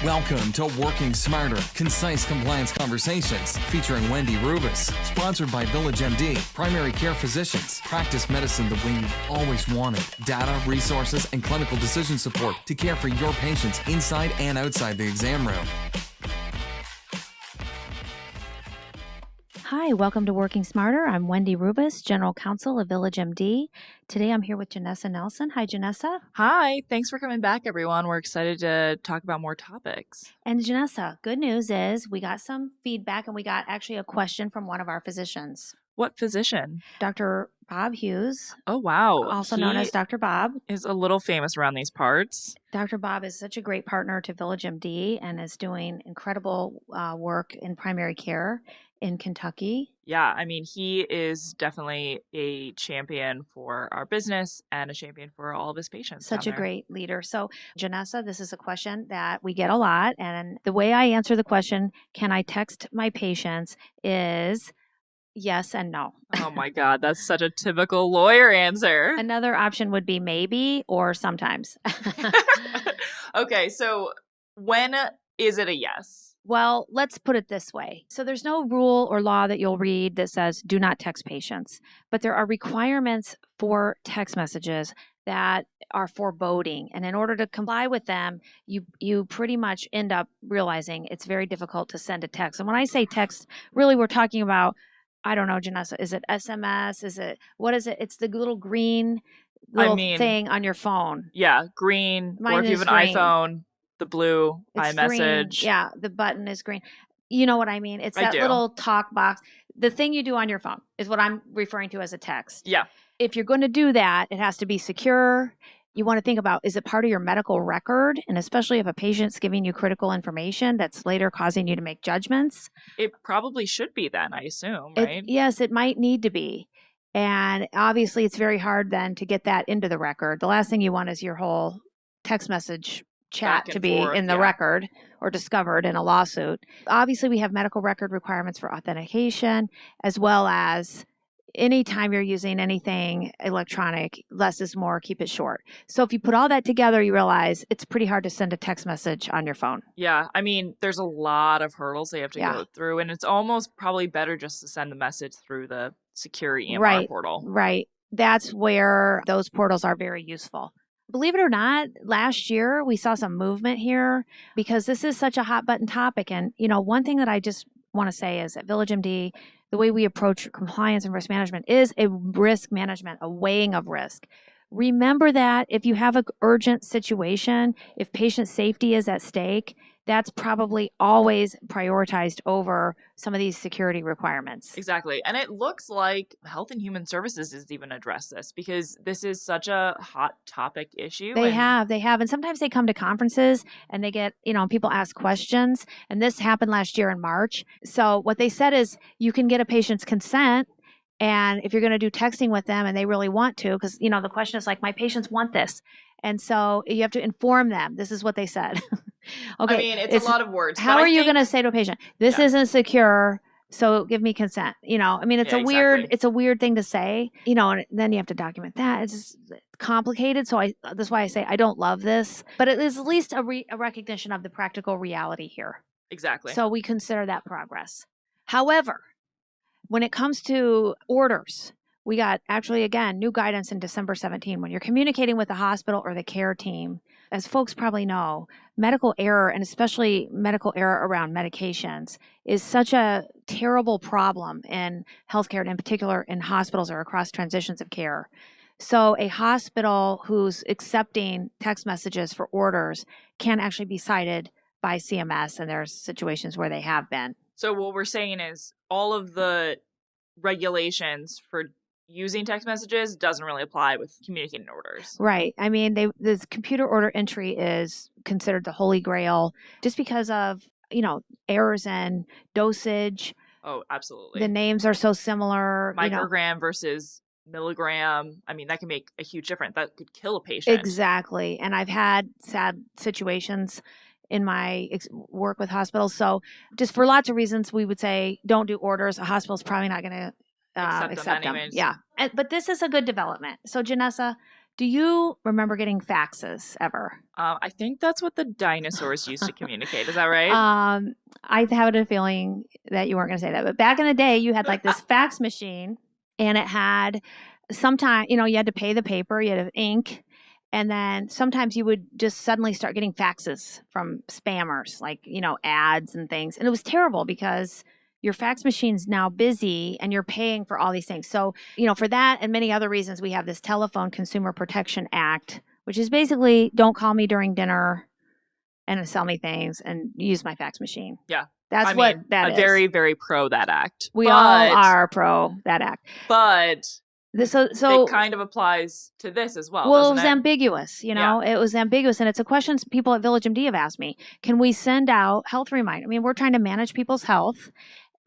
Welcome to Working Smarter, Concise Compliance Conversations featuring Wendy Rubis, sponsored by Village MD, primary care physicians, practice medicine the way you've always wanted, data, resources, and clinical decision support to care for your patients inside and outside the exam room. Hi, welcome to Working Smarter. I'm Wendy Rubis, General Counsel of Village MD. Today I'm here with Janessa Nelson. Hi, Janessa. Hi, thanks for coming back, everyone. We're excited to talk about more topics. And Janessa, good news is we got some feedback and we got actually a question from one of our physicians. What physician? Dr. Bob Hughes. Oh, wow. Also known as Dr. Bob. Is a little famous around these parts. Dr. Bob is such a great partner to Village MD and is doing incredible work in primary care in Kentucky. Yeah, I mean, he is definitely a champion for our business and a champion for all of his patients. Such a great leader. So, Janessa, this is a question that we get a lot. And the way I answer the question, can I text my patients, is yes and no. Oh my God, that's such a typical lawyer answer. Another option would be maybe or sometimes. Okay, so when is it a yes? Well, let's put it this way. So there's no rule or law that you'll read that says do not text patients, but there are requirements for text messages that are foreboding. And in order to comply with them, you pretty much end up realizing it's very difficult to send a text. And when I say text, really we're talking about, I don't know, Janessa, is it SMS? What is it? It's the little green thing on your phone. Yeah, green. Mine or if you have an green. iPhone, the blue It's iMessage. Green. Yeah, the button is green. You know what I mean? It's that little talk box. The thing you do on your phone is what I'm referring to as a text. Yeah. If you're going to do that, it has to be secure. You want to think about, is it part of your medical record? And especially if a patient's giving you critical information that's later causing you to make judgments. It probably should be then, I assume, right? Yes, it might need to be. And obviously, it's very hard then to get that into the record. The last thing you want is your whole text message chat to be in the record or discovered in a lawsuit. Obviously, we have medical record requirements for authentication, as well as anytime you're using anything electronic, less is more, keep it short. So if you put all that together, you realize it's pretty hard to send a text message on your phone. Yeah, I mean, there's a lot of hurdles they have to go through, and it's almost probably better just to send the message through the secure EMR portal. Right. That's where those portals are very useful. Believe it or not, last year we saw some movement here because this is such a hot button topic. And, one thing that I just want to say is at Village MD, the way we approach compliance and risk management is a risk management, a weighing of risk. Remember that if you have an urgent situation, if patient safety is at stake, that's probably always prioritized over some of these security requirements. Exactly. And it looks like Health and Human Services has even addressed this because this is such a hot topic issue. They have. And sometimes they come to conferences and they get, people ask questions. And this happened last year in March. So what they said is you can get a patient's consent. And if you're going to do texting with them and they really want to, because, the question is like, my patients want this. And so you have to inform them. This is what they said. Okay. I mean, it's a lot of words. How are you going to say to a patient, this isn't secure, so give me consent? It's it's a weird thing to say, and then you have to document that. It's just complicated. So that's why I say I don't love this, but it is at least a recognition of the practical reality here. Exactly. So we consider that progress. However, when it comes to orders, we got actually, again, new guidance in December 17. When you're communicating with the hospital or the care team, as folks probably know, medical error, and especially medical error around medications, is such a terrible problem in healthcare, and in particular in hospitals or across transitions of care. So a hospital who's accepting text messages for orders can actually be cited by CMS, and there's situations where they have been. So what we're saying is all of the regulations for using text messages doesn't really apply with communicating orders. Right. I mean, this computer order entry is considered the holy grail just because of, errors in dosage. Oh, absolutely. The names are so similar. Microgram versus milligram. I mean, that can make a huge difference. That could kill a patient. Exactly. And I've had sad situations in my work with hospitals. So just for lots of reasons, we would say don't do orders. A hospital's probably not going to accept them. Yeah. But this is a good development. So Janessa, Do you remember getting faxes ever? I think that's what the dinosaurs used to communicate. Is that right? I have a feeling that you weren't going to say that. But back in the day, you had like this fax machine, and it had sometimes, you had to pay the paper, you had ink, and then sometimes you would just suddenly start getting faxes from spammers, like, ads and things. And it was terrible because your fax machine's now busy and you're paying for all these things. So, for that and many other reasons, we have this Telephone Consumer Protection Act, which is basically don't call me during dinner and sell me things and use my fax machine. Yeah. That's what that is. Very, very pro that act. We all are pro that act. But so it kind of applies to this as well. Well, doesn't it was it? ambiguous, It was ambiguous. And it's a question people at Village MD have asked me. Can we send out health reminders? I mean, we're trying to manage people's health.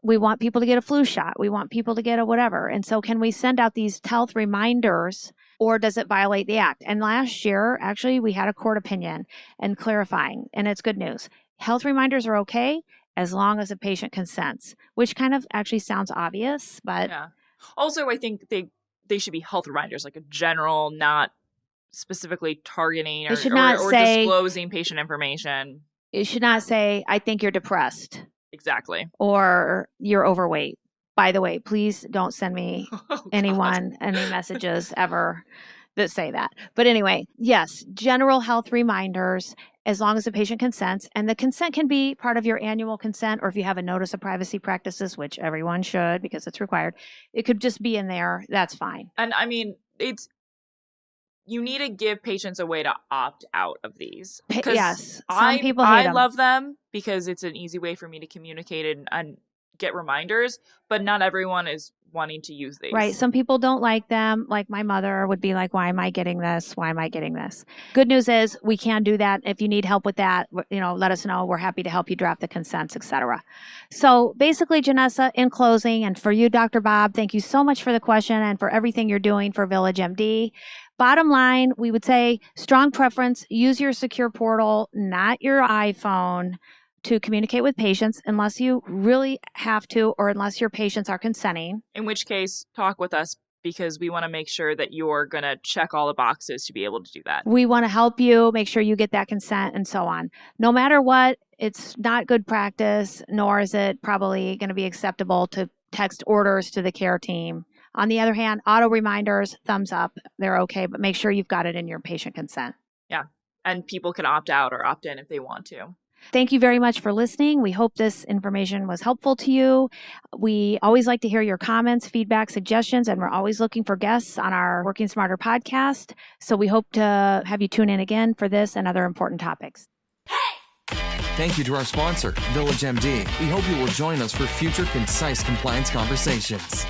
We want people to get a flu shot. We want people to get a whatever. And so can we send out these health reminders, or does it violate the act? And last year, actually, we had a court opinion and clarifying, and it's good news. Health reminders are okay as long as a patient consents, which kind of actually sounds obvious, but... Yeah. Also, I think they should be health reminders, like a general, not specifically targeting or disclosing patient information. It should not say, I think you're depressed. Exactly. Or you're overweight. By the way, please don't send me any messages ever that say that. But anyway, yes, general health reminders as long as the patient consents. And the consent can be part of your annual consent, or if you have a notice of privacy practices, which everyone should because it's required, it could just be in there. That's fine. And I mean, you need to give patients a way to opt out of these. Yes. Some people hate them. I love them because it's an easy way for me to communicate and get reminders, but not everyone is wanting to use these. Right. Some people don't like them. Like my mother would be like, why am I getting this? Why am I getting this? Good news is we can do that. If you need help with that, let us know. We're happy to help you draft the consents, etc. So basically, Janessa, in closing, and for you, Dr. Bob, thank you so much for the question and for everything you're doing for Village MD. Bottom line, we would say strong preference, use your secure portal, not your iPhone, to communicate with patients unless you really have to or unless your patients are consenting. In which case, talk with us because we want to make sure that you're going to check all the boxes to be able to do that. We want to help you make sure you get that consent and so on. No matter what, it's not good practice, nor is it probably going to be acceptable to text orders to the care team. On the other hand, auto reminders, thumbs up, they're okay, but make sure you've got it in your patient consent. Yeah, and people can opt out or opt in if they want to. Thank you very much for listening. We hope this information was helpful to you. We always like to hear your comments, feedback, suggestions, and we're always looking for guests on our Working Smarter podcast. So we hope to have you tune in again for this and other important topics. Thank you to our sponsor, Village MD. We hope you will join us for future concise compliance conversations.